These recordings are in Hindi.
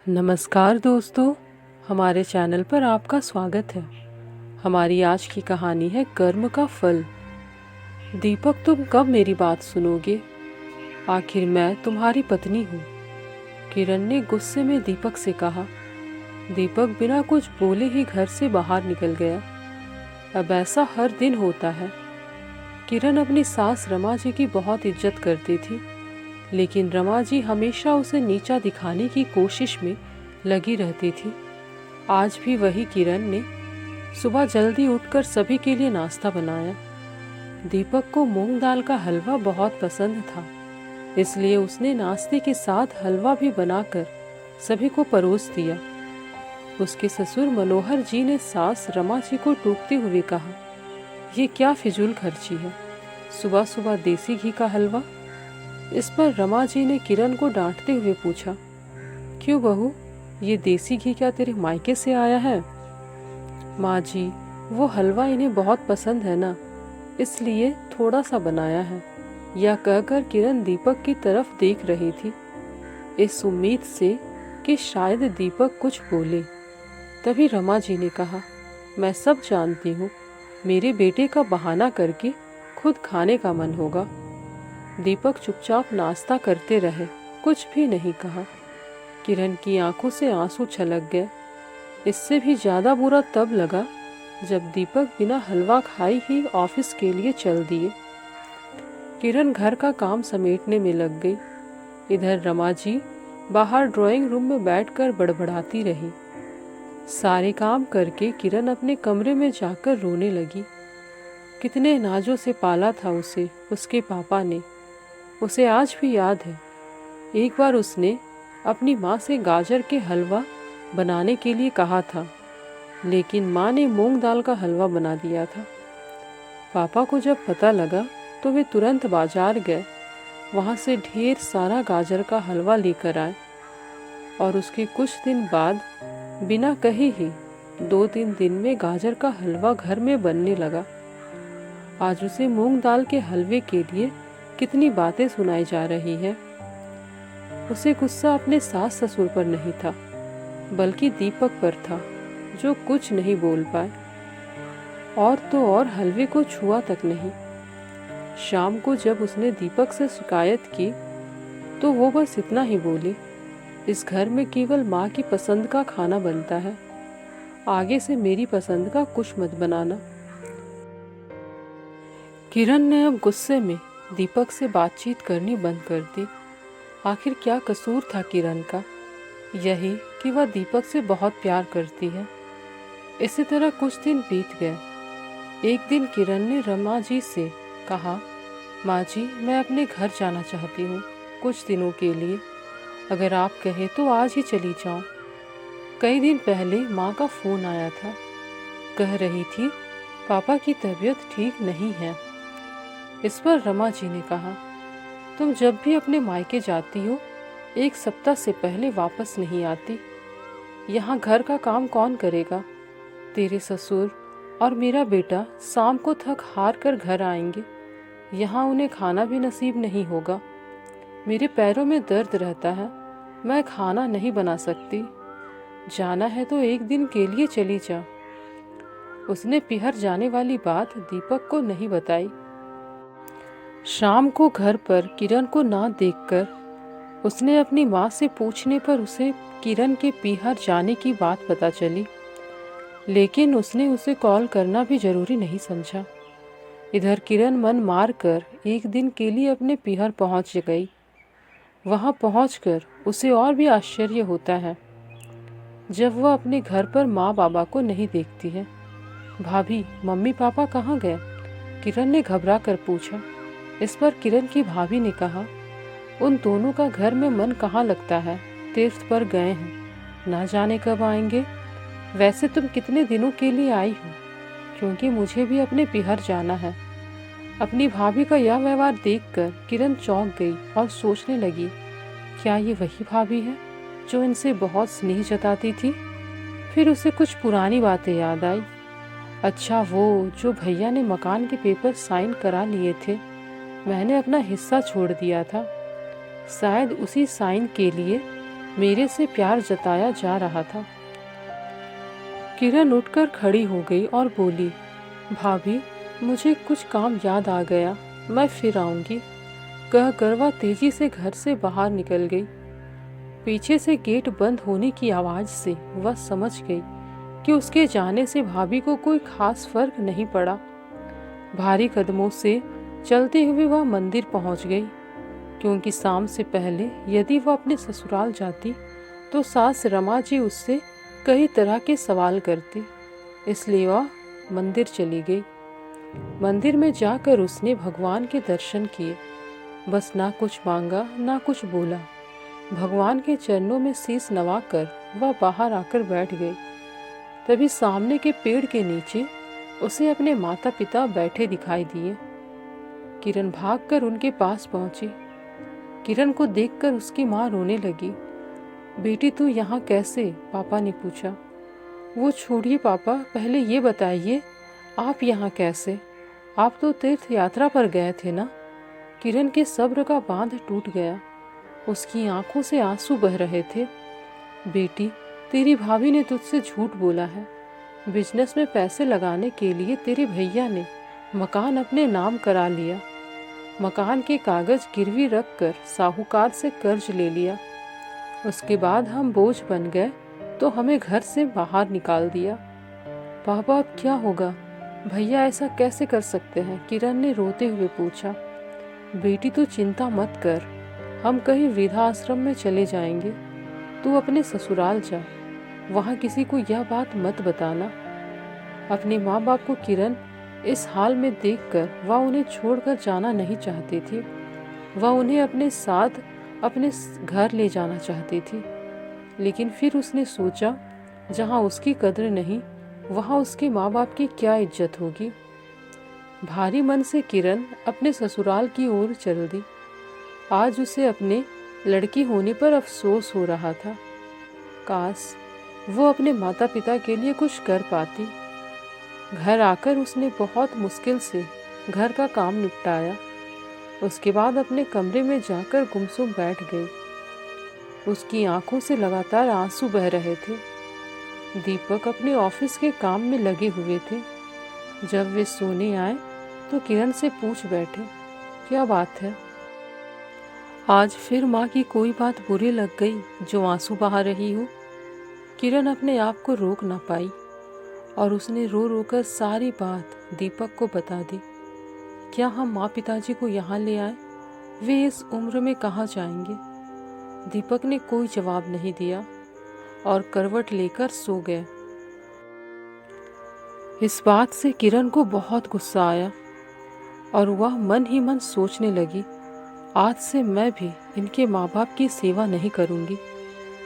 नमस्कार दोस्तों, हमारे चैनल पर आपका स्वागत है। हमारी आज की कहानी है कर्म का फल। दीपक, तुम कब मेरी बात सुनोगे? आखिर मैं तुम्हारी पत्नी हूँ, किरण ने गुस्से में दीपक से कहा। दीपक बिना कुछ बोले ही घर से बाहर निकल गया। अब ऐसा हर दिन होता है। किरण अपनी सास रमा जी की बहुत इज्जत करती थी, लेकिन रमा जी हमेशा उसे नीचा दिखाने की कोशिश में लगी रहती थी। आज भी वही किरण ने सुबह जल्दी उठकर सभी के लिए नाश्ता बनाया। दीपक को मूंग दाल का हलवा बहुत पसंद था, इसलिए उसने नाश्ते के साथ हलवा भी बनाकर सभी को परोस दिया। उसके ससुर मनोहर जी ने सास रमा जी को टोकते हुए कहा, ये क्या फिजूल खर्ची है, सुबह सुबह देसी घी का हलवा। इस पर रमा जी ने किरण को डांटते हुए पूछा, क्यों बहू, ये देसी घी क्या तेरे मायके से आया है? माँ जी, वो हलवा इन्हें बहुत पसंद है ना, इसलिए थोड़ा सा बनाया है। यह कहकर किरण दीपक की तरफ देख रही थी, इस उम्मीद से कि शायद दीपक कुछ बोले। तभी रमा जी ने कहा, मैं सब जानती हूँ, मेरे बेटे का बहाना करके खुद खाने का मन होगा। दीपक चुपचाप नाश्ता करते रहे, कुछ भी नहीं कहा। किरण की आंखों से आंसू छलक गए। इससे भी ज्यादा बुरा तब लगा जब दीपक बिना हलवा खाए ही ऑफिस के लिए चल दिए। किरण घर का काम समेटने में लग गई। इधर रमा जी बाहर ड्राइंग रूम में बैठकर बड़बड़ाती रही। सारे काम करके किरण अपने कमरे में जाकर रोने लगी। कितने नाजों से पाला था उसे उसके पापा ने, उसे आज भी याद है। एक बार उसने अपनी माँ से गाजर के हलवा बनाने के लिए कहा था, लेकिन माँ ने मूंग दाल का हलवा बना दिया था। पापा को जब पता लगा तो वे तुरंत बाजार गए, वहाँ से ढेर सारा गाजर का हलवा लेकर आए और उसके कुछ दिन बाद बिना कहे ही 2-3 दिन में गाजर का हलवा घर में बनने लगा। आज उसे मूंग दाल के हलवे के लिए कितनी बातें सुनाई जा रही है। उसे गुस्सा अपने सास ससुर पर नहीं था, बल्कि दीपक पर था, जो कुछ नहीं बोल पाए, और तो और हलवे को छुआ तक नहीं। शाम को जब उसने दीपक से शिकायत की तो वो बस इतना ही बोली, इस घर में केवल माँ की पसंद का खाना बनता है, आगे से मेरी पसंद का कुछ मत बनाना। किरण ने अब गुस्से में दीपक से बातचीत करनी बंद कर दी। आखिर क्या कसूर था किरण का? यही कि वह दीपक से बहुत प्यार करती है। इसी तरह कुछ दिन बीत गए। एक दिन किरण ने रमा जी से कहा, माँ जी, मैं अपने घर जाना चाहती हूँ कुछ दिनों के लिए, अगर आप कहें तो आज ही चली जाऊँ। कई दिन पहले माँ का फोन आया था, कह रही थी पापा की तबीयत ठीक नहीं है। इस पर रमा जी ने कहा, तुम जब भी अपने मायके जाती हो 1 सप्ताह से पहले वापस नहीं आती। यहाँ घर का काम कौन करेगा? तेरे ससुर और मेरा बेटा शाम को थक हार कर घर आएंगे, यहाँ उन्हें खाना भी नसीब नहीं होगा। मेरे पैरों में दर्द रहता है, मैं खाना नहीं बना सकती। जाना है तो 1 दिन के लिए चली जा। उसने पिहर जाने वाली बात दीपक को नहीं बताई। शाम को घर पर किरण को ना देखकर उसने अपनी माँ से पूछने पर उसे किरण के पीहर जाने की बात पता चली, लेकिन उसने उसे कॉल करना भी जरूरी नहीं समझा। इधर किरण मन मार कर 1 दिन के लिए अपने पीहर पहुंच गई। वहां पहुंचकर उसे और भी आश्चर्य होता है जब वह अपने घर पर माँ बाबा को नहीं देखती है। भाभी, मम्मी पापा कहाँ गए? किरण ने घबरा कर पूछा। इस पर किरण की भाभी ने कहा, उन दोनों का घर में मन कहाँ लगता है, तीर्थ पर गए हैं, ना जाने कब आएंगे। वैसे तुम कितने दिनों के लिए आई हो? क्योंकि मुझे भी अपने पिहर जाना है। अपनी भाभी का यह व्यवहार देखकर किरण चौंक गई और सोचने लगी, क्या ये वही भाभी है जो इनसे बहुत स्नेह जताती थी? फिर उसे कुछ पुरानी बातें याद आई। अच्छा, वो जो भैया ने मकान के पेपर साइन करा लिए थे, मैंने अपना हिस्सा छोड़ दिया था। शायद उसी साइन के लिए मेरे से प्यार जताया जा रहा था। किरण उठकर खड़ी हो गई और बोली, भाभी, मुझे कुछ काम याद आ गया, मैं फिर आऊंगी। कहकर वह तेजी से घर से बाहर निकल गई। पीछे से गेट बंद होने की आवाज से वह समझ गई कि उसके जाने से भाभी को कोई खास फर्क नहीं पड़ा। भारी कदमों से चलते हुए वह मंदिर पहुंच गई, क्योंकि शाम से पहले यदि वह अपने ससुराल जाती तो सास रमा जी उससे कई तरह के सवाल करती। इसलिए वह मंदिर चली गई। मंदिर में जाकर उसने भगवान के दर्शन किए। बस ना कुछ मांगा ना कुछ बोला। भगवान के चरणों में शीश नवाकर वह बाहर आकर बैठ गई। तभी सामने के पेड़ के नीचे उसे अपने माता पिता बैठे दिखाई दिए। किरण भागकर उनके पास पहुंची। किरण को देखकर उसकी माँ रोने लगी। बेटी, तू यहाँ कैसे? पापा ने पूछा। वो छोड़िए पापा, पहले ये बताइए आप यहाँ कैसे? आप तो तीर्थ यात्रा पर गए थे ना? किरण के सब्र का बांध टूट गया। उसकी आंखों से आंसू बह रहे थे। बेटी, तेरी भाभी ने तुझसे झूठ बोला है। बिजनेस में पैसे लगाने के लिए तेरे भैया ने मकान अपने नाम करा लिया। मकान के कागज गिरवी रखकर साहूकार से कर्ज ले लिया। उसके बाद हम बोझ बन गए तो हमें घर से बाहर निकाल दिया। पापा, अब क्या होगा? भैया ऐसा कैसे कर सकते हैं? किरण ने रोते हुए पूछा। बेटी, तू चिंता मत कर, हम कहीं वृद्धाश्रम में चले जाएंगे। तू अपने ससुराल जा, वहाँ किसी को यह बात मत बताना। अपने माँ बाप को किरण इस हाल में देखकर वह उन्हें छोड़कर जाना नहीं चाहती थी। वह उन्हें अपने साथ अपने घर ले जाना चाहती थी। लेकिन फिर उसने सोचा, जहाँ उसकी कद्र नहीं वहाँ उसके माँ बाप की क्या इज्जत होगी। भारी मन से किरण अपने ससुराल की ओर चल दी। आज उसे अपने लड़की होने पर अफसोस हो रहा था। काश वो अपने माता पिता के लिए कुछ कर पाती। घर आकर उसने बहुत मुश्किल से घर का काम निपटाया। उसके बाद अपने कमरे में जाकर गुमसुम बैठ गई। उसकी आंखों से लगातार आंसू बह रहे थे। दीपक अपने ऑफिस के काम में लगे हुए थे। जब वे सोने आए तो किरण से पूछ बैठे, क्या बात है? आज फिर माँ की कोई बात बुरी लग गई जो आंसू बहा रही हो? किरण अपने आप को रोक ना पाई और उसने रो रो कर सारी बात दीपक को बता दी। क्या हम माँ पिताजी को यहाँ ले आए? वे इस उम्र में कहाँ जाएंगे? दीपक ने कोई जवाब नहीं दिया और करवट लेकर सो गए। इस बात से किरण को बहुत गुस्सा आया और वह मन ही मन सोचने लगी, आज से मैं भी इनके माँ बाप की सेवा नहीं करूँगी।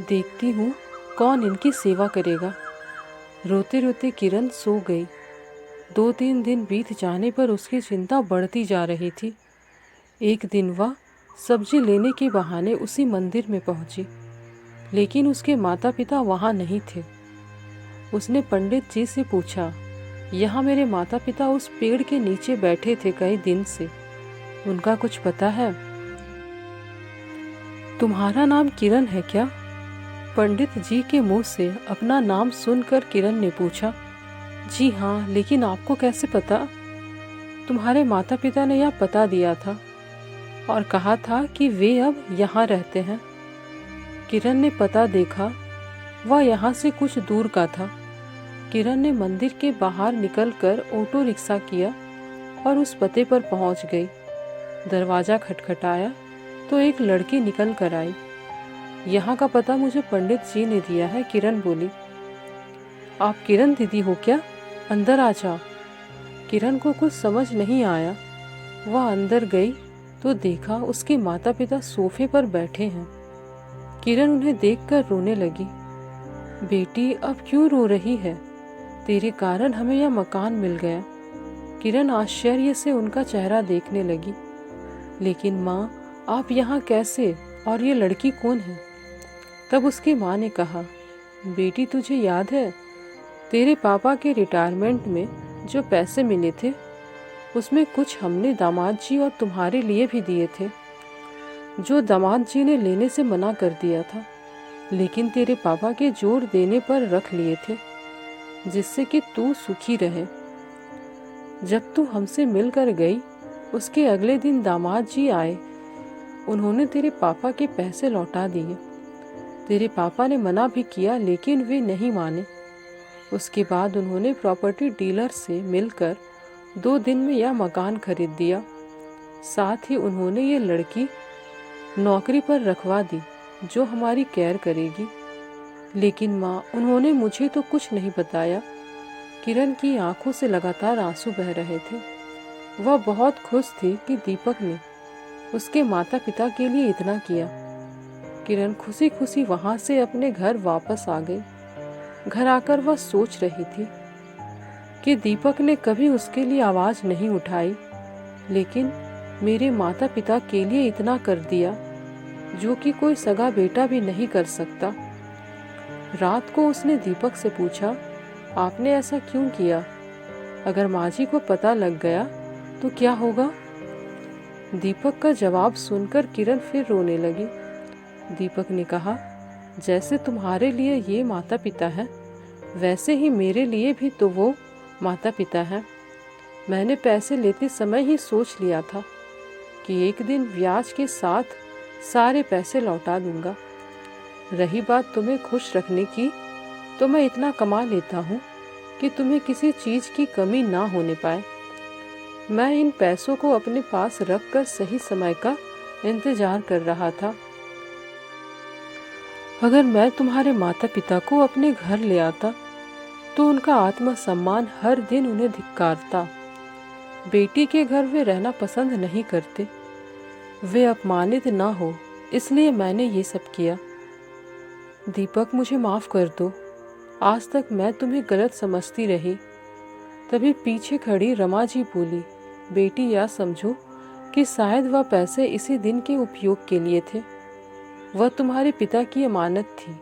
देखती हूँ कौन इनकी सेवा करेगा। रोते रोते किरण सो गई। 2-3 दिन बीत जाने पर उसकी चिंता बढ़ती जा रही थी। एक दिन वह सब्जी लेने के बहाने उसी मंदिर में पहुंची, लेकिन उसके माता पिता वहां नहीं थे। उसने पंडित जी से पूछा, यहाँ मेरे माता पिता उस पेड़ के नीचे बैठे थे कई दिन से, उनका कुछ पता है? तुम्हारा नाम किरण है क्या? पंडित जी के मुंह से अपना नाम सुनकर किरण ने पूछा। जी हाँ, लेकिन आपको कैसे पता? तुम्हारे माता पिता ने यह पता दिया था और कहा था कि वे अब यहाँ रहते हैं। किरण ने पता देखा, वह यहाँ से कुछ दूर का था। किरण ने मंदिर के बाहर निकलकर ऑटो रिक्शा किया और उस पते पर पहुँच गई। दरवाज़ा खटखटाया तो एक लड़की निकल कर आई। यहाँ का पता मुझे पंडित जी ने दिया है, किरण बोली। आप किरण दीदी हो क्या? अंदर आ जाओ। किरण को कुछ समझ नहीं आया। वह अंदर गई तो देखा उसके माता पिता सोफे पर बैठे हैं। किरण उन्हें देखकर रोने लगी। बेटी, अब क्यों रो रही है? तेरे कारण हमें यह मकान मिल गया। किरण आश्चर्य से उनका चेहरा देखने लगी। लेकिन माँ, आप यहाँ कैसे? और ये लड़की कौन है? तब उसकी माँ ने कहा, बेटी, तुझे याद है तेरे पापा के रिटायरमेंट में जो पैसे मिले थे, उसमें कुछ हमने दामाद जी और तुम्हारे लिए भी दिए थे, जो दामाद जी ने लेने से मना कर दिया था। लेकिन तेरे पापा के जोर देने पर रख लिए थे, जिससे कि तू सुखी रहे। जब तू हमसे मिलकर गई, उसके अगले दिन दामाद जी आए। उन्होंने तेरे पापा के पैसे लौटा दिए। तेरे पापा ने मना भी किया, लेकिन वे नहीं माने। उसके बाद उन्होंने प्रॉपर्टी डीलर से मिलकर 2 दिन में यह मकान खरीद दिया। साथ ही उन्होंने ये लड़की नौकरी पर रखवा दी, जो हमारी केयर करेगी। लेकिन माँ, उन्होंने मुझे तो कुछ नहीं बताया। किरण की आंखों से लगातार आंसू बह रहे थे। वह बहुत खुश थी कि दीपक ने उसके माता पिता के लिए इतना किया। किरण खुशी खुशी वहां से अपने घर वापस आ गई। घर आकर वह सोच रही थी कि दीपक ने कभी उसके लिए आवाज नहीं उठाई, लेकिन मेरे माता पिता के लिए इतना कर दिया, जो कि कोई सगा बेटा भी नहीं कर सकता। रात को उसने दीपक से पूछा, आपने ऐसा क्यों किया? अगर माँ जी को पता लग गया तो क्या होगा? दीपक का जवाब सुनकर किरण फिर रोने लगी। दीपक ने कहा, जैसे तुम्हारे लिए ये माता पिता हैं, वैसे ही मेरे लिए भी तो वो माता पिता हैं। मैंने पैसे लेते समय ही सोच लिया था कि एक दिन ब्याज के साथ सारे पैसे लौटा दूंगा। रही बात तुम्हें खुश रखने की, तो मैं इतना कमा लेता हूँ कि तुम्हें किसी चीज़ की कमी ना होने पाए। मैं इन पैसों को अपने पास रखकर सही समय का इंतजार कर रहा था। अगर मैं तुम्हारे माता पिता को अपने घर ले आता, तो उनका आत्मसम्मान हर दिन उन्हें धिक्कारता। बेटी के घर वे रहना पसंद नहीं करते। वे अपमानित ना हो, इसलिए मैंने ये सब किया। दीपक, मुझे माफ़ कर दो। आज तक मैं तुम्हें गलत समझती रही। तभी पीछे खड़ी रमा जी बोली, बेटी, यह समझो कि शायद वह पैसे इसी दिन के उपयोग के लिए थे। वह तुम्हारे पिता की अमानत थी।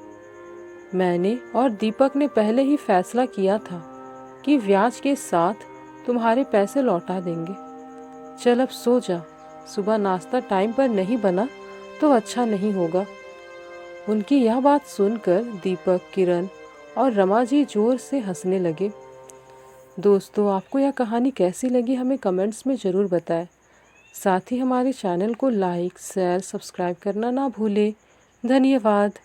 मैंने और दीपक ने पहले ही फैसला किया था कि ब्याज के साथ तुम्हारे पैसे लौटा देंगे। चल अब सो जा। सुबह नाश्ता टाइम पर नहीं बना तो अच्छा नहीं होगा। उनकी यह बात सुनकर दीपक, किरण और रमा जी जोर से हंसने लगे। दोस्तों, आपको यह कहानी कैसी लगी हमें कमेंट्स में ज़रूर बताएं। साथ ही हमारे चैनल को लाइक, शेयर, सब्सक्राइब करना ना भूलें। धन्यवाद।